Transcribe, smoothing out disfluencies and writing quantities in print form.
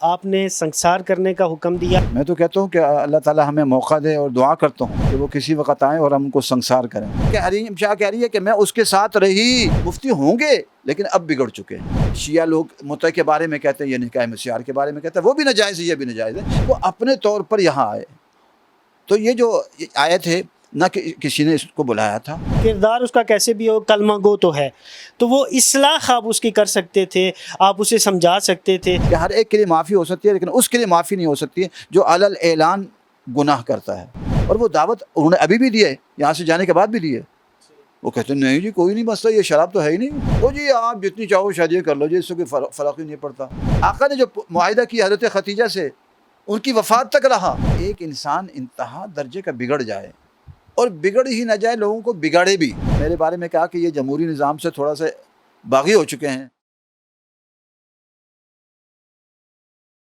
آپ نے سنسار کرنے کا حکم دیا۔ میں تو کہتا ہوں کہ اللہ تعالیٰ ہمیں موقع دے اور دعا کرتا ہوں کہ وہ کسی وقت آئیں اور ہم ان کو سنسار کریں۔ کہ حریم شاہ کہہ رہی ہے کہ میں اس کے ساتھ رہی، مفتی ہوں گے لیکن اب بگڑ چکے ہیں۔ شیعہ لوگ متع کے بارے میں کہتے ہیں، یہ نکاح مسیار کے بارے میں کہتے ہیں، وہ بھی ناجائز ہے، یہ بھی ناجائز ہے۔ وہ اپنے طور پر یہاں آئے۔ تو یہ جو آیت ہے نہ کہ کسی نے اس کو بلایا تھا۔ کردار اس کا کیسے بھی ہو، کلمہ گو تو ہے، تو وہ اصلاح آپ اس کی کر سکتے تھے، آپ اسے سمجھا سکتے تھے۔ کہ ہر ایک کے لیے معافی ہو سکتی ہے لیکن اس کے لیے معافی نہیں ہو سکتی ہے جو علی الاعلان گناہ کرتا ہے۔ اور وہ دعوت انہوں نے ابھی بھی دی ہے، یہاں سے جانے کے بعد بھی دی ہے۔ وہ کہتے ہیں نہیں جی کوئی نہیں مسئلہ، یہ شراب تو ہے ہی نہیں، وہ جی آپ جتنی چاہو شادی کر لو جی، اس سے کوئی فرق ہی نہیں پڑتا۔ آقا نے جو معاہدہ کیا حضرت خدیجہ سے، ان کی وفات تک رہا۔ ایک انسان انتہا درجے کا بگڑ جائے اور بگڑ ہی نہ جائے، لوگوں کو بگاڑے بھی۔ میرے بارے میں کہا کہ یہ جمہوری نظام سے تھوڑا سا باغی ہو چکے ہیں۔